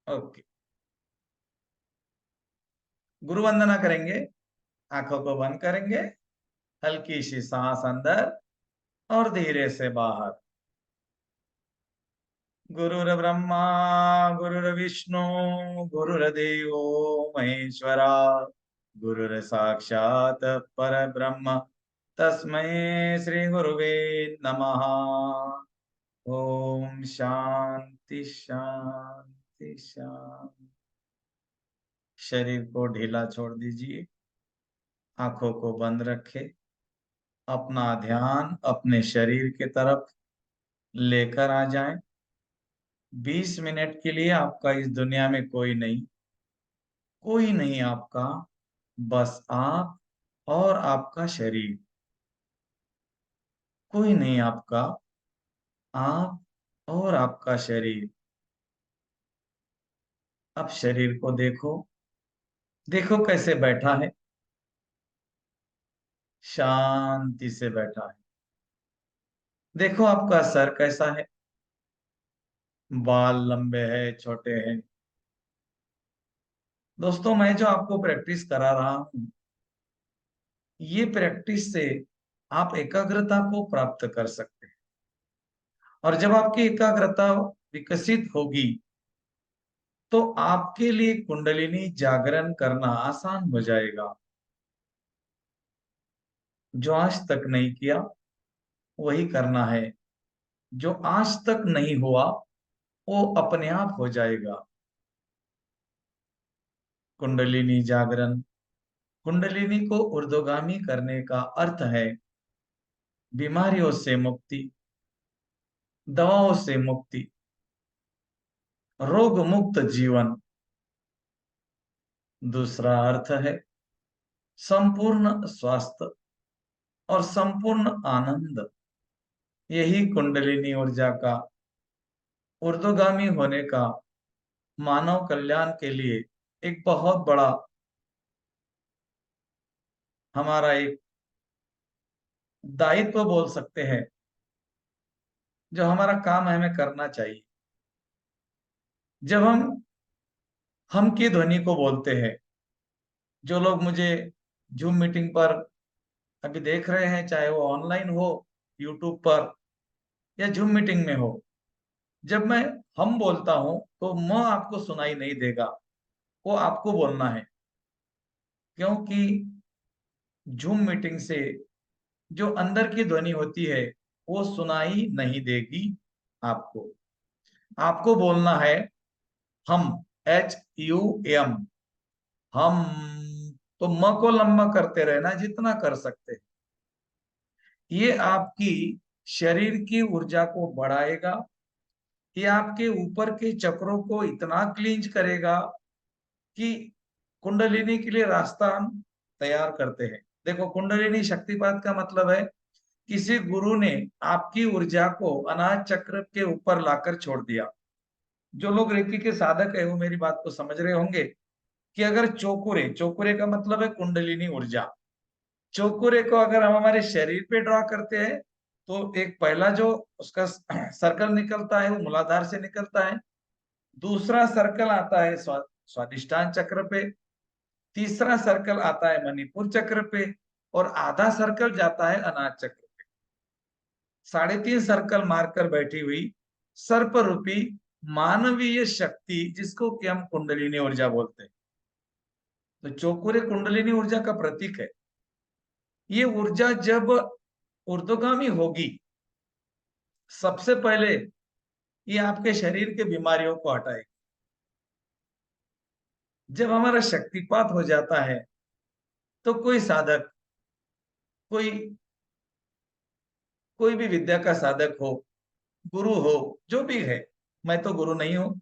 Okay. गुरु वंदना करेंगे। आंखों को बंद करेंगे। हल्की सी सांस अंदर और धीरे से बाहर। गुरुर ब्रह्मा गुरुर विष्णु गुरुर्देवो महेश्वरा गुरुर साक्षात परब्रह्म तस्मै श्री गुरुवे नमः। ओम शांति शांति शांति। शरीर को ढीला छोड़ दीजिए। आंखों को बंद रखें। अपना ध्यान अपने शरीर की तरफ लेकर आ जाएं। 20 मिनट के लिए आपका इस दुनिया में कोई नहीं आपका, बस आप और आपका शरीर। कोई नहीं आपका, आप और आपका शरीर। अब शरीर को देखो। देखो कैसे बैठा है। शांति से बैठा है। देखो आपका सर कैसा है। बाल लंबे हैं छोटे हैं। दोस्तों, मैं जो आपको प्रैक्टिस करा रहा हूं, ये प्रैक्टिस से आप एकाग्रता को प्राप्त कर सकते हैं। और जब आपकी एकाग्रता विकसित होगी तो आपके लिए कुंडलिनी जागरण करना आसान हो जाएगा। जो आज तक नहीं किया वही करना है। जो आज तक नहीं हुआ वो अपने आप हो जाएगा। कुंडलिनी जागरण। कुंडलिनी को ऊर्ध्वगामी करने का अर्थ है बीमारियों से मुक्ति, दवाओं से मुक्ति, रोग मुक्त जीवन। दूसरा अर्थ है संपूर्ण स्वास्थ्य और संपूर्ण आनंद। यही कुंडलिनी ऊर्जा का ऊर्ध्वगामी होने का मानव कल्याण के लिए एक बहुत बड़ा हमारा एक दायित्व बोल सकते हैं, जो हमारा काम है, हमें करना चाहिए। जब हम की ध्वनि को बोलते हैं, जो लोग मुझे जूम मीटिंग पर अभी देख रहे हैं, चाहे वो ऑनलाइन हो, यूट्यूब पर या जूम मीटिंग में हो, जब मैं हम बोलता हूं तो म आपको सुनाई नहीं देगा। वो आपको बोलना है, क्योंकि जूम मीटिंग से जो अंदर की ध्वनि होती है वो सुनाई नहीं देगी आपको। आपको बोलना है हम, HUM, हम। तो म को लंबा करते रहना जितना कर सकते हैं। ये आपकी शरीर की ऊर्जा को बढ़ाएगा। ये आपके ऊपर के चक्रों को इतना क्लींज करेगा कि कुंडलिनी के लिए रास्ता हम तैयार करते हैं। देखो, कुंडलिनी शक्तिपात का मतलब है किसी गुरु ने आपकी ऊर्जा को अनाज चक्र के ऊपर लाकर छोड़ दिया। जो लोग रेकी के साधक है वो मेरी बात को समझ रहे होंगे कि अगर चौकुरे, चौकुरे का मतलब है कुंडलिनी ऊर्जा, चौकुरे को अगर हम हमारे शरीर पे ड्रॉ करते हैं तो एक पहला जो उसका सर्कल निकलता है वो मूलाधार से निकलता है। दूसरा सर्कल आता है स्वादिष्टान चक्र पे। तीसरा सर्कल आता है मणिपुर चक्र पे। और आधा सर्कल जाता है अनाज चक्र पे। 3.5 सर्कल मारकर बैठी हुई सर्प रूपी मानवीय शक्ति, जिसको कि हम कुंडलिनी ऊर्जा बोलते हैं। तो चौकुरे कुंडलिनी ऊर्जा का प्रतीक है। ये ऊर्जा जब ऊर्ध्वगामी होगी, सबसे पहले ये आपके शरीर के बीमारियों को हटाएगी। जब हमारा शक्तिपात हो जाता है तो कोई साधक, कोई कोई भी विद्या का साधक हो, गुरु हो, जो भी है, मैं तो गुरु नहीं हूं।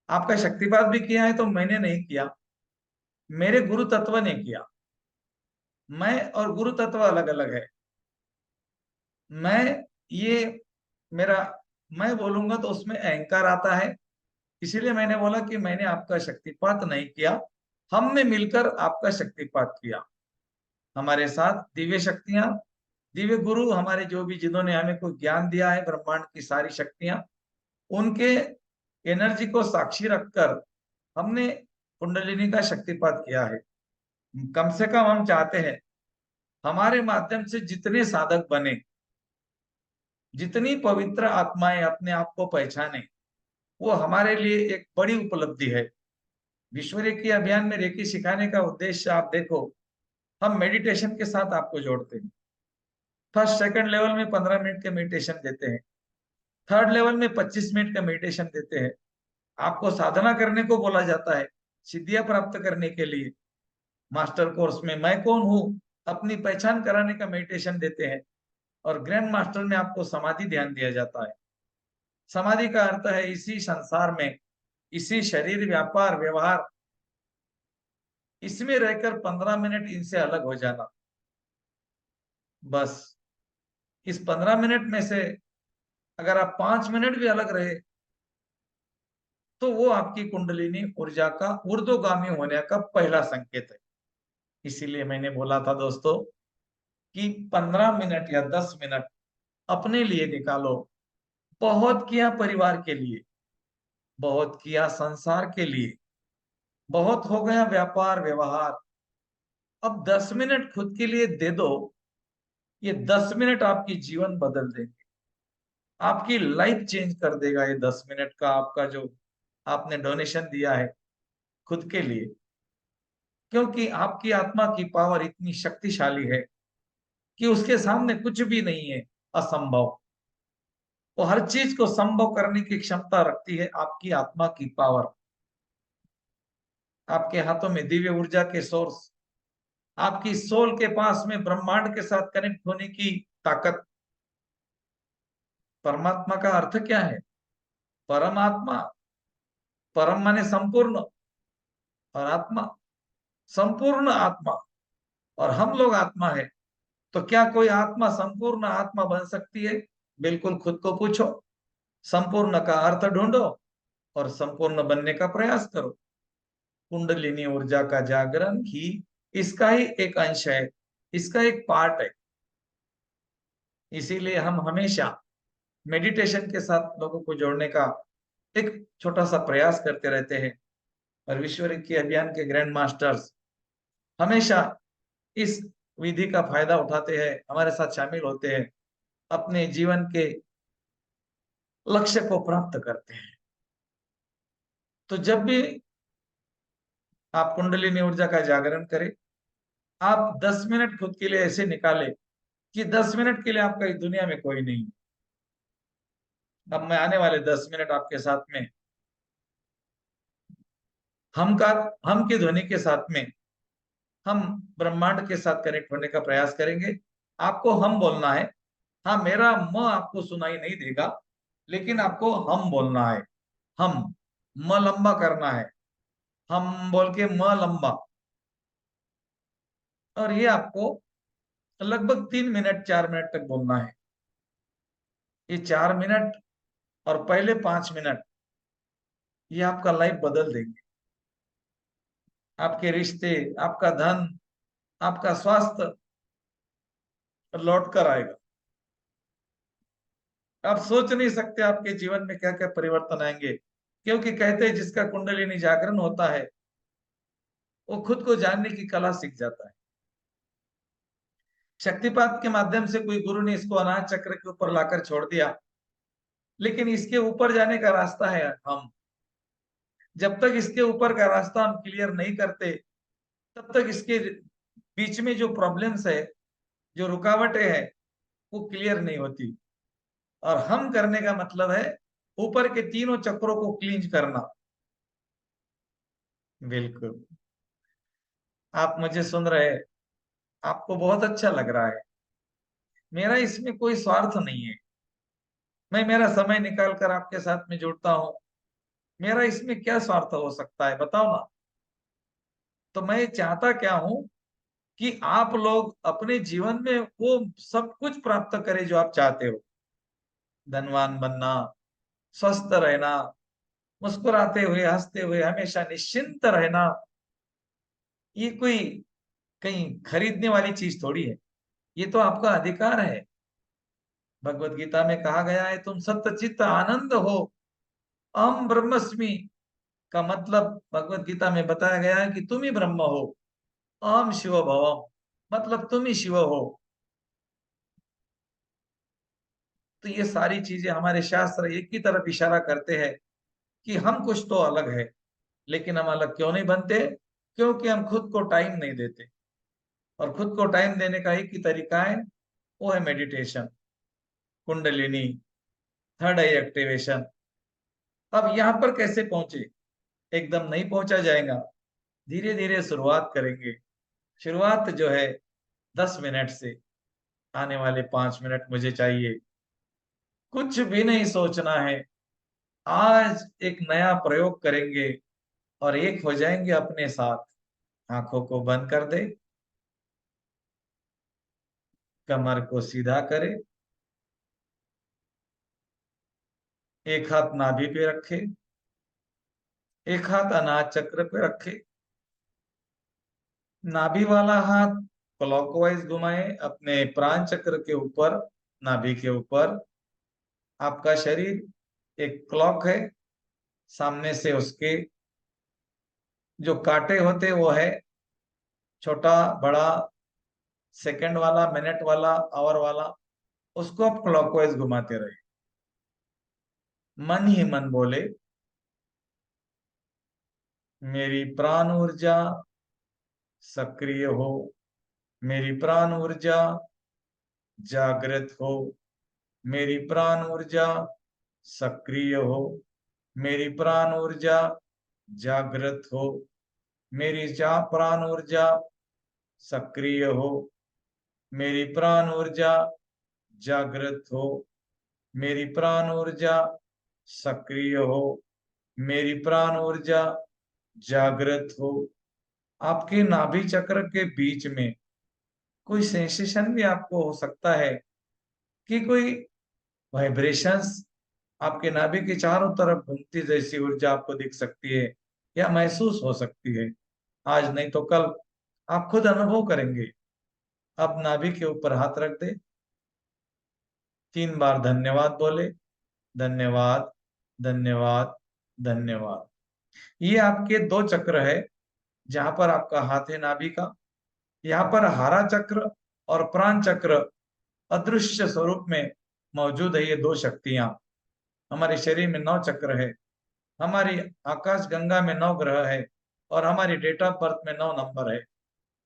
आपका शक्तिपात भी किया है तो मैंने नहीं किया, मेरे गुरु तत्व ने किया। मैं और गुरु तत्व अलग अलग है। मैं ये मेरा मैं बोलूंगा तो उसमें अहंकार आता है। इसीलिए मैंने बोला कि मैंने आपका शक्तिपात नहीं किया, हमने मिलकर आपका शक्तिपात किया। हमारे साथ दिव्य शक्तियां, दिव्य गुरु हमारे, जो भी जिन्होंने हमें कोई ज्ञान दिया है, ब्रह्मांड की सारी शक्तियां, उनके एनर्जी को साक्षी रखकर हमने कुंडलिनी का शक्तिपात किया है। कम से कम हम चाहते हैं हमारे माध्यम से जितने साधक बने, जितनी पवित्र आत्माएं अपने आप को पहचाने, वो हमारे लिए एक बड़ी उपलब्धि है। विश्व रेकी अभियान में रेकी सिखाने का उद्देश्य आप देखो, हम मेडिटेशन के साथ आपको जोड़ते हैं। फर्स्ट सेकंड लेवल में 15 मिनट के मेडिटेशन देते हैं, थर्ड लेवल में 25 मिनट का मेडिटेशन देते हैं। आपको साधना करने को बोला जाता है, सिद्धियां प्राप्त करने के लिए। मास्टर कोर्स में मैं कौन हूँ अपनी पहचान कराने का मेडिटेशन देते हैं। और ग्रैंड मास्टर में आपको समाधि ध्यान दिया जाता है। समाधि का अर्थ है इसी संसार में, इसी शरीर व्यापार व्यवहार, इसमें रहकर 15 मिनट इनसे अलग हो जाना। बस इस 15 मिनट में से अगर आप 5 मिनट भी अलग रहे तो वो आपकी कुंडलिनी ऊर्जा का ऊर्ध्वगामी होने का पहला संकेत है। इसीलिए मैंने बोला था दोस्तों कि 15 मिनट या 10 मिनट अपने लिए निकालो। बहुत किया परिवार के लिए, बहुत किया संसार के लिए, बहुत हो गया व्यापार व्यवहार, अब 10 मिनट खुद के लिए दे दो। ये 10 मिनट आपकी जीवन बदल देंगे, आपकी लाइफ चेंज कर देगा। ये 10 मिनट का आपका जो आपने डोनेशन दिया है खुद के लिए, क्योंकि आपकी आत्मा की पावर इतनी शक्तिशाली है कि उसके सामने कुछ भी नहीं है असंभव। वो हर चीज को संभव करने की क्षमता रखती है आपकी आत्मा की पावर। आपके हाथों में दिव्य ऊर्जा के सोर्स, आपकी सोल के पास में ब्रह्मांड के साथ कनेक्ट होने की ताकत। परमात्मा का अर्थ क्या है? परमात्मा, परम माने संपूर्ण, और आत्मा संपूर्ण आत्मा। और हम लोग आत्मा है, तो क्या कोई आत्मा संपूर्ण आत्मा बन सकती है? बिल्कुल खुद को पूछो। संपूर्ण का अर्थ ढूंढो और संपूर्ण बनने का प्रयास करो। कुंडलिनी ऊर्जा का जागरण ही इसका ही एक अंश है, इसका एक पार्ट है। इसीलिए हम हमेशा मेडिटेशन के साथ लोगों को जोड़ने का एक छोटा सा प्रयास करते रहते हैं। और विश्व रेकी अभियान के ग्रैंड मास्टर्स हमेशा इस विधि का फायदा उठाते हैं, हमारे साथ शामिल होते हैं, अपने जीवन के लक्ष्य को प्राप्त करते हैं। तो जब भी आप कुंडलिनी ऊर्जा का जागरण करें, आप 10 मिनट खुद के लिए ऐसे निकालें कि 10 मिनट के लिए आपका इस दुनिया में कोई नहीं। अब मैं आने वाले 10 मिनट आपके साथ में हम का हम की ध्वनि के साथ में हम ब्रह्मांड के साथ कनेक्ट होने का प्रयास करेंगे। आपको हम बोलना है। हाँ, मेरा म आपको सुनाई नहीं देगा, लेकिन आपको हम बोलना है। हम, म लंबा करना है, हम बोल के म लंबा। और ये आपको लगभग 3 मिनट 4 मिनट तक बोलना है। ये 4 मिनट और पहले 5 मिनट ये आपका लाइफ बदल देंगे। आपके रिश्ते, आपका धन, आपका स्वास्थ्य लौट कर आएगा। आप सोच नहीं सकते आपके जीवन में क्या क्या परिवर्तन आएंगे, क्योंकि कहते हैं जिसका कुंडलिनी जागरण होता है वो खुद को जानने की कला सीख जाता है। शक्तिपात के माध्यम से कोई गुरु ने इसको अनाज चक्र के ऊपर लाकर छोड़ दिया, लेकिन इसके ऊपर जाने का रास्ता है हम। जब तक इसके ऊपर का रास्ता हम क्लियर नहीं करते, तब तक इसके बीच में जो प्रॉब्लम्स है, जो रुकावटें हैं, वो क्लियर नहीं होती। और हम करने का मतलब है ऊपर के तीनों चक्रों को क्लींज करना। बिल्कुल। आप मुझे सुन रहे हैं, आपको बहुत अच्छा लग रहा है। मेरा इसमें कोई स्वार्थ नहीं है। मैं मेरा समय निकाल कर आपके साथ में जुड़ता हूँ। मेरा इसमें क्या स्वार्थ हो सकता है बताओ ना। तो मैं चाहता क्या हूं कि आप लोग अपने जीवन में वो सब कुछ प्राप्त करें जो आप चाहते हो। धनवान बनना, स्वस्थ रहना, मुस्कुराते हुए हंसते हुए हमेशा निश्चिंत रहना, ये कोई कहीं खरीदने वाली चीज थोड़ी है। ये तो आपका अधिकार है। भगवत गीता में कहा गया है तुम सत्चित्त आनंद हो। अहम ब्रह्मस्मि का मतलब भगवत गीता में बताया गया है कि तुम ही ब्रह्म हो। अहम शिव भवम मतलब तुम ही शिव हो। तो ये सारी चीजें हमारे शास्त्र एक ही तरफ इशारा करते हैं कि हम कुछ तो अलग है, लेकिन हम अलग क्यों नहीं बनते? क्योंकि हम खुद को टाइम नहीं देते। और खुद को टाइम देने का एक ही तरीका है, वो है मेडिटेशन, कुंडलिनी, थर्ड आई एक्टिवेशन। अब यहाँ पर कैसे पहुंचे? एकदम नहीं पहुंचा जाएगा, धीरे धीरे शुरुआत करेंगे। शुरुआत जो है 10 मिनट से। आने वाले 5 मिनट मुझे चाहिए, कुछ भी नहीं सोचना है। आज एक नया प्रयोग करेंगे और एक हो जाएंगे अपने साथ। आंखों को बंद कर दे, कमर को सीधा करे, एक हाथ नाभि पे रखे, एक हाथ अनाज चक्र पे रखे। नाभि वाला हाथ क्लॉकवाइज घुमाए अपने प्राण चक्र के ऊपर, नाभि के ऊपर। आपका शरीर एक क्लॉक है, सामने से उसके जो कांटे होते वो है छोटा बड़ा, सेकंड वाला, मिनट वाला, आवर वाला। उसको आप क्लॉकवाइज घुमाते रहे। मन ही मन बोले, मेरी प्राण ऊर्जा सक्रिय हो, मेरी प्राण ऊर्जा जागृत हो, मेरी प्राण ऊर्जा सक्रिय हो, मेरी प्राण ऊर्जा जागृत हो, मेरी जा प्राण ऊर्जा सक्रिय हो, मेरी प्राण ऊर्जा जागृत हो, मेरी प्राण ऊर्जा सक्रिय हो, मेरी प्राण ऊर्जा जागृत हो। आपके नाभि चक्र के बीच में कोई सेंसेशन भी आपको हो सकता है कि कोई वाइब्रेशंस आपके नाभि के चारों तरफ घूमती जैसी ऊर्जा आपको दिख सकती है या महसूस हो सकती है। आज नहीं तो कल आप खुद अनुभव करेंगे। अब नाभि के ऊपर हाथ रख दे, 3 बार धन्यवाद बोले। धन्यवाद, धन्यवाद, धन्यवाद। ये आपके 2 चक्र है जहां पर आपका हाथ है नाभि का। यहाँ पर हारा चक्र और प्राण चक्र अदृश्य स्वरूप में मौजूद है। ये 2 शक्तियां, हमारे शरीर में 9 चक्र है, हमारी आकाश गंगा में 9 ग्रह है, और हमारी डेट ऑफ बर्थ में 9 नंबर है।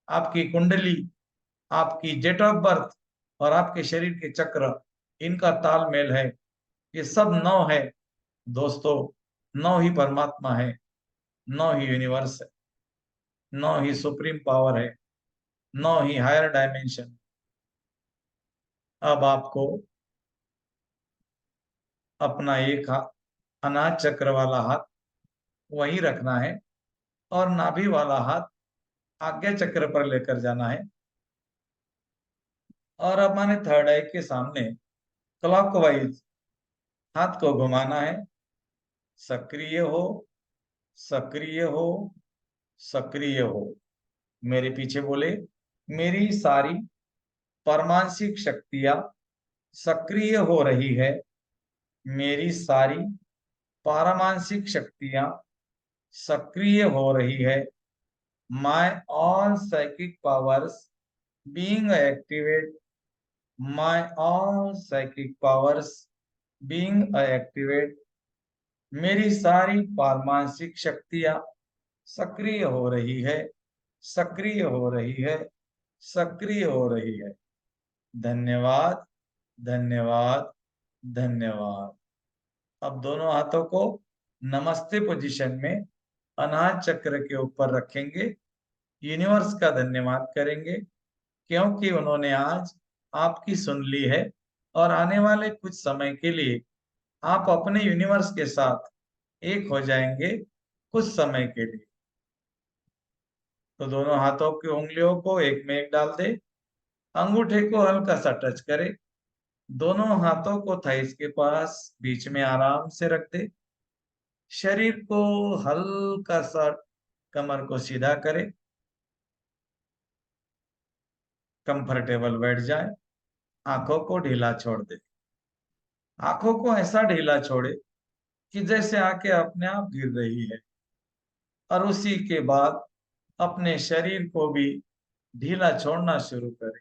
आपकी कुंडली, आपकी डेट ऑफ बर्थ और आपके शरीर के चक्र, इनका तालमेल है। ये सब 9 है दोस्तों। 9 ही परमात्मा है, 9 ही यूनिवर्स है, 9 ही सुप्रीम पावर है, 9 ही हायर डायमेंशन। अब आपको अपना एक हाथ, अनाज चक्र वाला हाथ वहीं रखना है और नाभि वाला हाथ आज्ञा चक्र पर लेकर जाना है। और अब माने थर्ड आई के सामने क्लॉकवाइज हाथ को घुमाना है। सक्रिय हो, सक्रिय हो, सक्रिय हो। मेरे पीछे बोले, मेरी सारी परमांशिक शक्तियां सक्रिय हो रही है, मेरी सारी पारमांशिक शक्तियां सक्रिय हो रही है। My all psychic powers being activate, my all psychic powers being activate. मेरी सारी पारमांशिक शक्तियां सक्रिय हो रही है, सक्रिय हो रही है, सक्रिय हो रही है। धन्यवाद, धन्यवाद, धन्यवाद। अब दोनों हाथों को नमस्ते पोजीशन में अनाज चक्र के ऊपर रखेंगे। यूनिवर्स का धन्यवाद करेंगे क्योंकि उन्होंने आज आपकी सुन ली है, और आने वाले कुछ समय के लिए आप अपने यूनिवर्स के साथ एक हो जाएंगे कुछ समय के लिए। तो दोनों हाथों की उंगलियों को एक में एक डाल दे, अंगूठे को हल्का सा टच करे, दोनों हाथों को थाइस के पास बीच में आराम से रख दे, शरीर को हल्का सा, कमर को सीधा करे, कंफर्टेबल बैठ जाए, आंखों को ढीला छोड़ दे। आंखों को ऐसा ढीला छोड़े कि जैसे आके अपने आप गिर रही है, और उसी के बाद अपने शरीर को भी ढीला छोड़ना शुरू करें।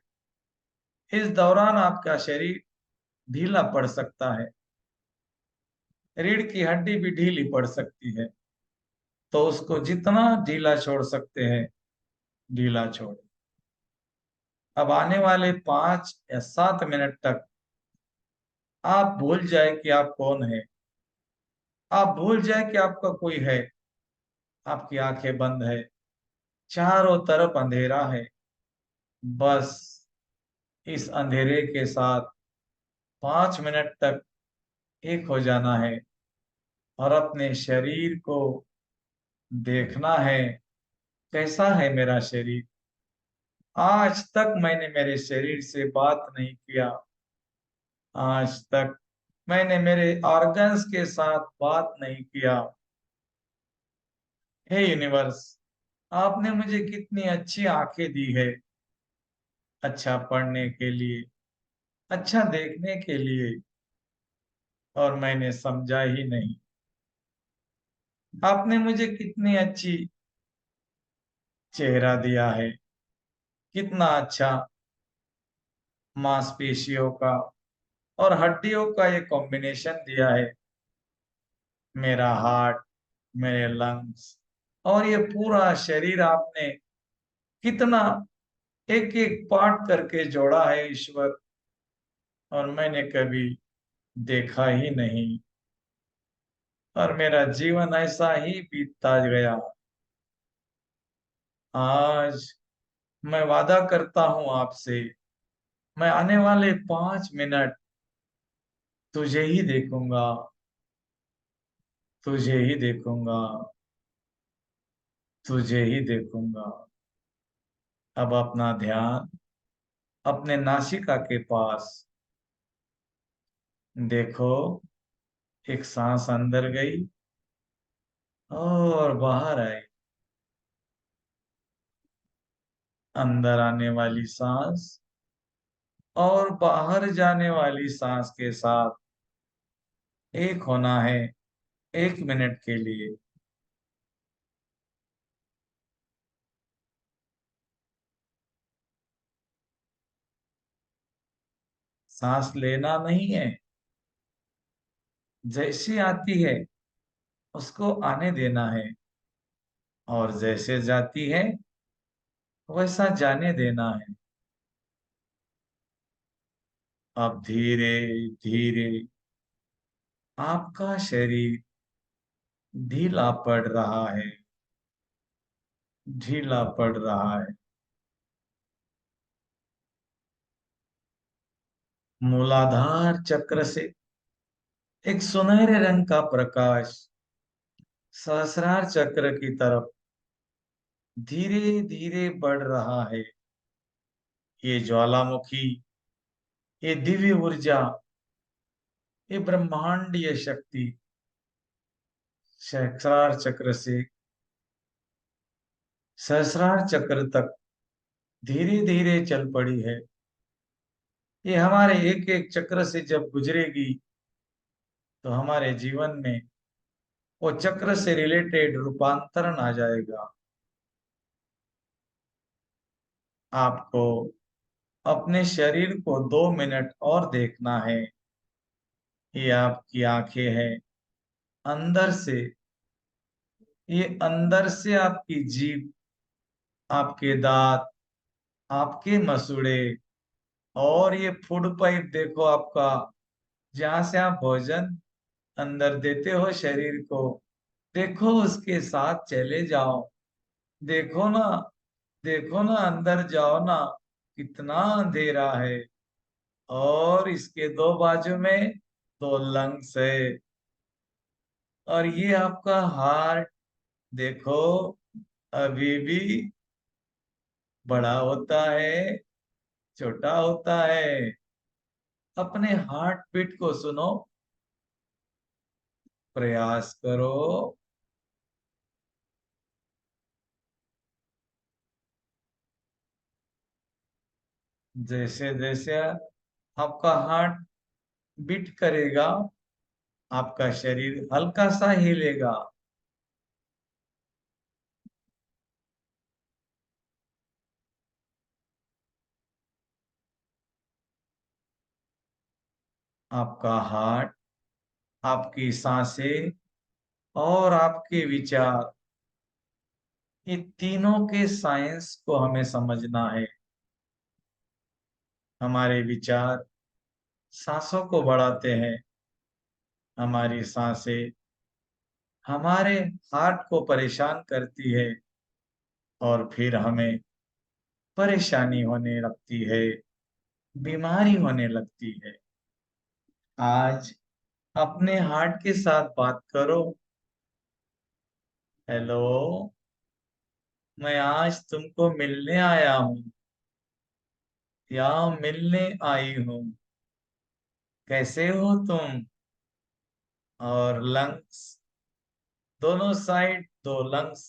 इस दौरान आपका शरीर ढीला पड़ सकता है, रीढ़ की हड्डी भी ढीली पड़ सकती है, तो उसको जितना ढीला छोड़ सकते हैं ढीला छोड़। अब आने वाले 5 या 7 मिनट तक आप भूल जाए कि आप कौन है, आप भूल जाए कि आपका कोई है। आपकी आंखें बंद है, चारों तरफ अंधेरा है, बस इस अंधेरे के साथ 5 मिनट तक एक हो जाना है और अपने शरीर को देखना है। कैसा है मेरा शरीर? आज तक मैंने मेरे शरीर से बात नहीं किया, आज तक मैंने मेरे ऑर्गन्स के साथ बात नहीं किया। हे यूनिवर्स, आपने मुझे कितनी अच्छी आंखें दी है, अच्छा पढ़ने के लिए, अच्छा देखने के लिए, और मैंने समझा ही नहीं। आपने मुझे कितनी अच्छी चेहरा दिया है, कितना अच्छा मांसपेशियों का और हड्डियों का ये कॉम्बिनेशन दिया है। मेरा हार्ट, मेरे लंग्स और ये पूरा शरीर आपने कितना एक एक पार्ट करके जोड़ा है ईश्वर, और मैंने कभी देखा ही नहीं, और मेरा जीवन ऐसा ही बीतता गया। आज मैं वादा करता हूं आपसे, मैं आने वाले 5 मिनट तुझे ही देखूंगा, तुझे ही देखूंगा, तुझे ही देखूंगा। अब अपना ध्यान अपने नासिका के पास देखो। एक सांस अंदर गई और बाहर आई। अंदर आने वाली सांस और बाहर जाने वाली सांस के साथ एक होना है 1 मिनट के लिए। सांस लेना नहीं है, जैसी आती है उसको आने देना है, और जैसे जाती है वैसा जाने देना है। अब धीरे धीरे आपका शरीर ढीला पड़ रहा है, ढीला पड़ रहा है। मूलाधार चक्र से एक सुनहरे रंग का प्रकाश सहस्रार चक्र की तरफ धीरे धीरे बढ़ रहा है। ये ज्वालामुखी, ये दिव्य ऊर्जा, ये ब्रह्मांडीय शक्ति सहस्रार चक्र से सहस्रार चक्र तक धीरे धीरे चल पड़ी है। ये हमारे एक एक चक्र से जब गुजरेगी तो हमारे जीवन में वो चक्र से रिलेटेड रूपांतरण आ जाएगा। आपको अपने शरीर को 2 मिनट और देखना है। ये आपकी आंखें हैं, अंदर से, ये अंदर से आपकी जीभ, आपके दांत, आपके मसूड़े, और ये फूड पाइप देखो आपका, जहां से आप भोजन अंदर देते हो शरीर को। देखो उसके साथ चले जाओ, देखो ना, देखो ना, अंदर जाओ ना, कितना अंधेरा है। और इसके दो बाजू में 2 लंग्स है, और ये आपका हार्ट देखो, अभी भी बड़ा होता है, छोटा होता है। अपने हार्ट बीट को सुनो, प्रयास करो। जैसे जैसे आपका हार्ट बीट करेगा, आपका शरीर हल्का सा हिलेगा। आपका हार्ट, आपकी सांसें और आपके विचार, ये तीनों के साइंस को हमें समझना है। हमारे विचार सांसों को बढ़ाते हैं, हमारी सांसें हमारे हार्ट को परेशान करती है और फिर हमें परेशानी होने लगती है, बीमारी होने लगती है। आज अपने हार्ट के साथ बात करो। हेलो, मैं आज तुमको मिलने आया हूँ या मिलने आई हूँ। कैसे हो तुम? और लंग्स, दोनों साइड दो लंग्स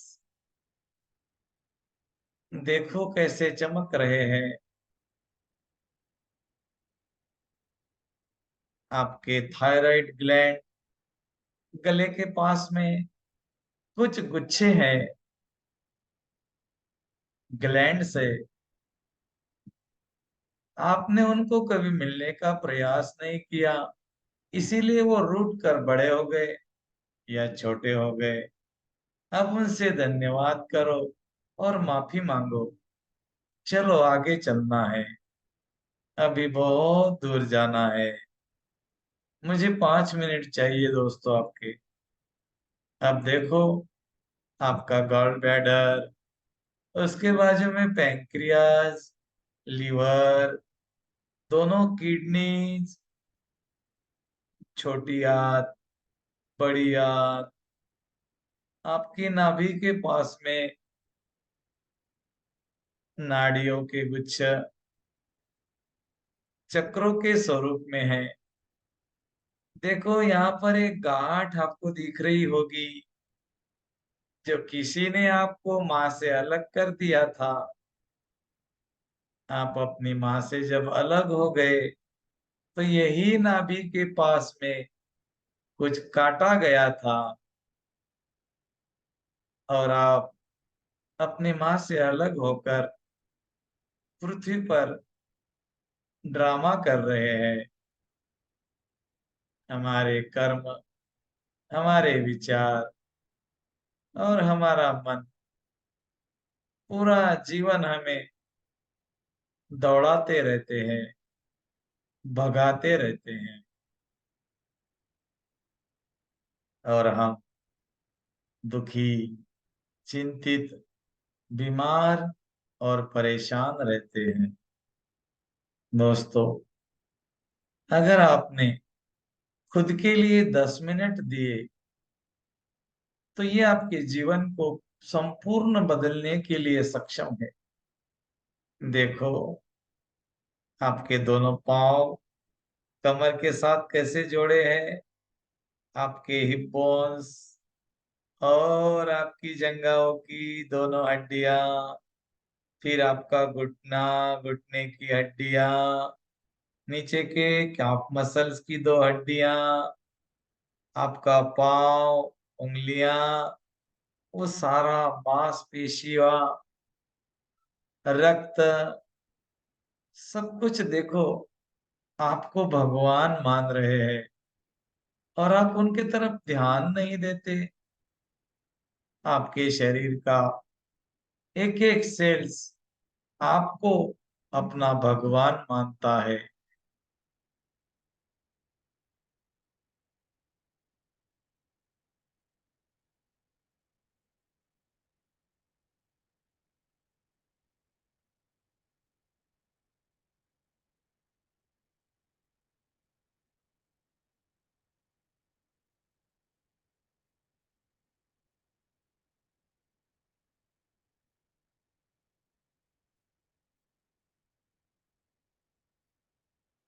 देखो कैसे चमक रहे हैं। आपके थायराइड ग्लैंड गले के पास में कुछ गुच्छे हैं ग्लैंड से। आपने उनको कभी मिलने का प्रयास नहीं किया, इसीलिए वो रूठ कर बड़े हो गए या छोटे हो गए। अब उनसे धन्यवाद करो और माफी मांगो। चलो आगे चलना है, अभी बहुत दूर जाना है। मुझे 5 मिनट चाहिए दोस्तों आपके। अब देखो, आपका गॉल ब्लैडर, उसके बाजू में पैंक्रियाज, लीवर, दोनों किडनीज, छोटी आंत, बड़ी आंत, आपकी नाभि के पास में नाड़ियों के गुच्छ चक्रों के स्वरूप में है। देखो यहाँ पर एक गांठ आपको दिख रही होगी, जो किसी ने आपको माँ से अलग कर दिया था। आप अपनी माँ से जब अलग हो गए तो यही नाभि के पास में कुछ काटा गया था और आप अपनी माँ से अलग होकर पृथ्वी पर ड्रामा कर रहे हैं। हमारे कर्म, हमारे विचार और हमारा मन पूरा जीवन हमें दौड़ाते रहते हैं, भगाते रहते हैं, और हम दुखी, चिंतित, बीमार और परेशान रहते हैं। दोस्तों, अगर आपने खुद के लिए 10 मिनट दिए तो ये आपके जीवन को संपूर्ण बदलने के लिए सक्षम है। देखो, आपके दोनों पांव कमर के साथ कैसे जोड़े हैं, आपके हिप बोन्स और आपकी जंघाओं की दोनों हड्डियां, फिर आपका घुटना, घुटने की हड्डियां, नीचे के कैफ मसल्स की दो हड्डियां, आपका पाँव, उंगलियां, वो सारा मांसपेशियां, रक्त, सब कुछ देखो आपको भगवान मान रहे हैं और आप उनके तरफ ध्यान नहीं देते। आपके शरीर का एक एक सेल्स आपको अपना भगवान मानता है।